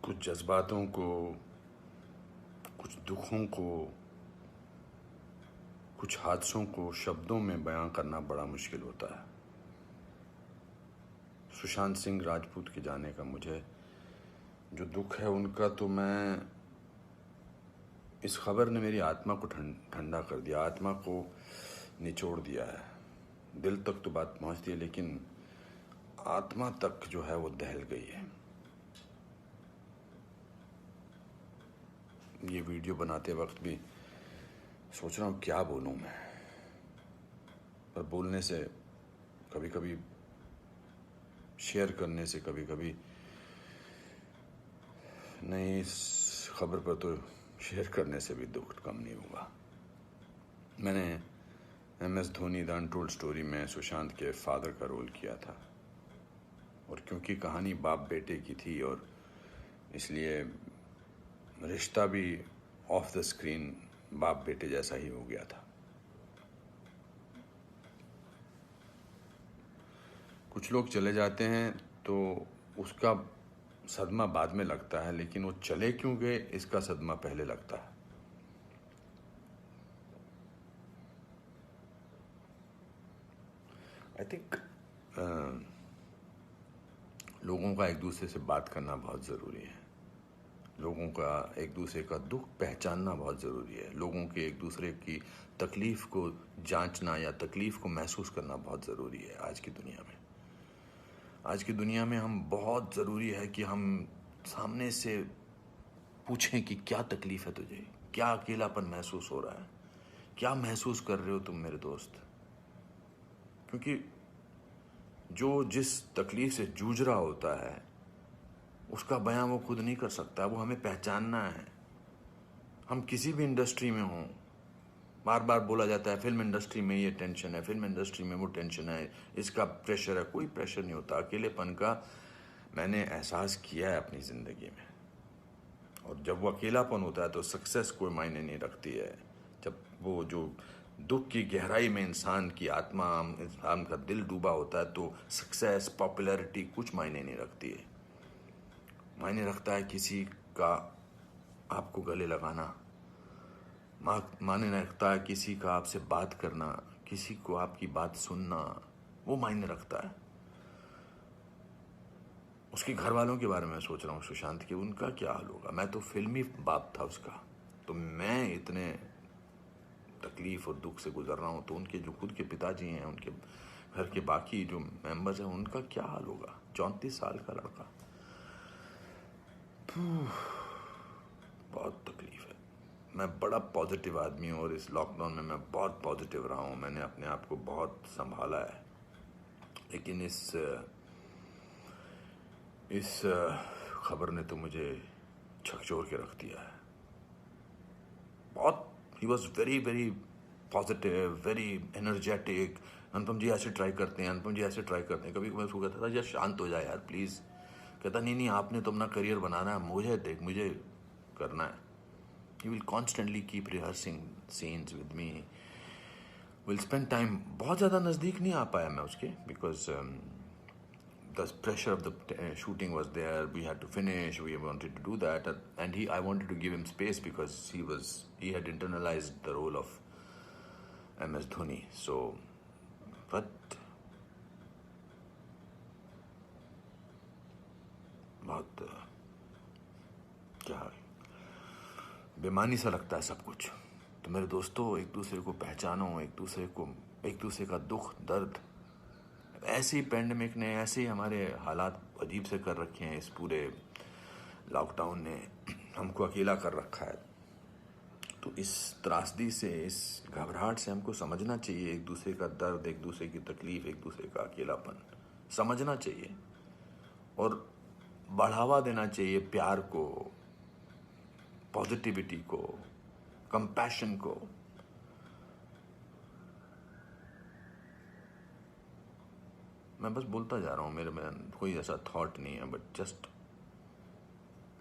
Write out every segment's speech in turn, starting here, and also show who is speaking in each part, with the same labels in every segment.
Speaker 1: कुछ जज्बातों को, कुछ दुखों को, कुछ हादसों को शब्दों में बयां करना बड़ा मुश्किल होता है। सुशांत सिंह राजपूत के जाने का मुझे जो दुख है उनका, तो मैं इस खबर ने मेरी आत्मा को ठंडा कर दिया, आत्मा को निचोड़ दिया है। दिल तक तो बात पहुंचती है, लेकिन आत्मा तक जो है वो दहल गई है। ये वीडियो बनाते वक्त भी सोच रहा हूँ क्या बोलूँ मैं, पर बोलने से कभी कभी, शेयर करने से कभी कभी नहीं, इस खबर पर तो शेयर करने से भी दुख कम नहीं होगा। मैंने MS Dhoni the untold story में सुशांत के फादर का रोल किया था, और क्योंकि कहानी बाप बेटे की थी और इसलिए रिश्ता भी ऑफ द स्क्रीन बाप बेटे जैसा ही हो गया था। कुछ लोग चले जाते हैं तो उसका सदमा बाद में लगता है, लेकिन वो चले क्यों गए इसका सदमा पहले लगता है। आई थिंक लोगों का एक दूसरे से बात करना बहुत ज़रूरी है। लोगों का एक दूसरे का दुख पहचानना बहुत ज़रूरी है। लोगों के एक दूसरे की तकलीफ़ को जांचना या तकलीफ़ को महसूस करना बहुत ज़रूरी है आज की दुनिया में। आज की दुनिया में हम बहुत ज़रूरी है कि हम सामने से पूछें कि क्या तकलीफ़ है तुझे, क्या अकेलापन महसूस हो रहा है, क्या महसूस कर रहे हो तुम मेरे दोस्त। क्योंकि जो जिस तकलीफ़ से जूझ रहा होता है उसका बयां वो खुद नहीं कर सकता, वो हमें पहचानना है। हम किसी भी इंडस्ट्री में हों, बार बार बोला जाता है फिल्म इंडस्ट्री में ये टेंशन है, फिल्म इंडस्ट्री में वो टेंशन है, इसका प्रेशर है। कोई प्रेशर नहीं होता। अकेलेपन का मैंने एहसास किया है अपनी ज़िंदगी में, और जब वो अकेलापन होता है तो सक्सेस कोई मायने नहीं रखती है। जब वो जो दुख की गहराई में इंसान की आत्मा, इंसान का दिल डूबा होता है, तो सक्सेस, पॉपुलैरिटी कुछ मायने नहीं रखती है। मायने रखता है किसी का आपको गले लगाना, मायने रखता है किसी का आपसे बात करना, किसी को आपकी बात सुनना, वो मायने रखता है। उसके घर वालों के बारे में सोच रहा हूँ सुशांत के, उनका क्या हाल होगा। मैं तो फिल्मी बाप था उसका, तो मैं इतने तकलीफ और दुख से गुजर रहा हूँ, तो उनके जो खुद के पिताजी हैं, उनके घर के बाकी जो मेंबर्स हैं, उनका क्या हाल होगा। 34 साल का लड़का, बहुत तकलीफ है। मैं बड़ा पॉजिटिव आदमी हूँ, और इस लॉकडाउन में मैं बहुत पॉजिटिव रहा हूँ। मैंने अपने आप को बहुत संभाला है, लेकिन इस खबर ने तो मुझे झकझोर के रख दिया है। बहुत, ही was very very positive, very energetic. Anupam ji ऐसे ट्राई करते हैं, अनुपम जी ऐसे ट्राई करते हैं। कभी कभी उसको कहता था यार शांत हो जाए यार प्लीज़। कहता नहीं नहीं, आपने तो अपना करियर बनाना है, मुझे देख, मुझे करना है। He will constantly keep rehearsing scenes with me. We'll spend time. बहुत ज़्यादा नज़दीक नहीं आ पाया मैं उसके, because the pressure of the shooting was there. We had to finish. We wanted to do that, and I wanted to give him space because he had internalized the role of MS Dhoni. So, but बहुत क्या बेमानी सा लगता है सब कुछ। तो मेरे दोस्तों, एक दूसरे को पहचानो, एक दूसरे का दुख दर्द। ऐसे ही पैंडेमिक ने, ऐसे ही हमारे हालात अजीब से कर रखे हैं। इस पूरे लॉकडाउन ने हमको अकेला कर रखा है। तो इस त्रासदी से, इस घबराहट से हमको समझना चाहिए एक दूसरे का दर्द, एक दूसरे की तकलीफ, एक दूसरे का अकेलापन समझना चाहिए, और बढ़ावा देना चाहिए प्यार को, पॉजिटिविटी को, कंपैशन को। मैं बस बोलता जा रहा हूँ, मेरे में कोई ऐसा थॉट नहीं है, बट जस्ट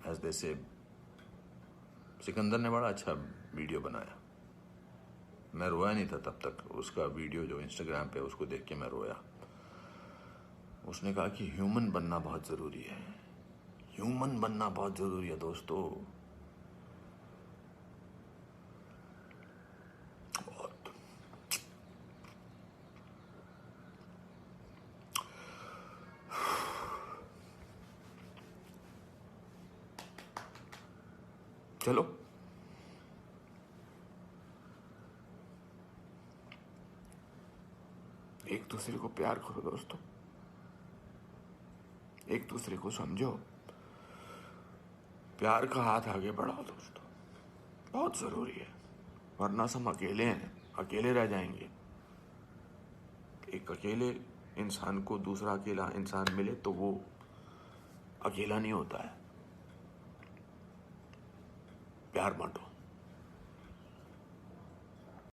Speaker 1: एज दे से। सिकंदर ने बड़ा अच्छा वीडियो बनाया, मैं रोया नहीं था तब तक। उसका वीडियो जो इंस्टाग्राम पे, उसको देख के मैं रोया। उसने कहा कि ह्यूमन बनना बहुत ज़रूरी है। ह्यूमन बनना बहुत जरूरी है दोस्तों। बहुत। चलो एक दूसरे को प्यार करो दोस्तों, एक दूसरे को समझो, प्यार का हाथ आगे बढ़ाओ दोस्तों, बहुत जरूरी है। वरना हम अकेले हैं, अकेले रह जाएंगे। एक अकेले इंसान को दूसरा अकेला इंसान मिले तो वो अकेला नहीं होता है। प्यार बांटो।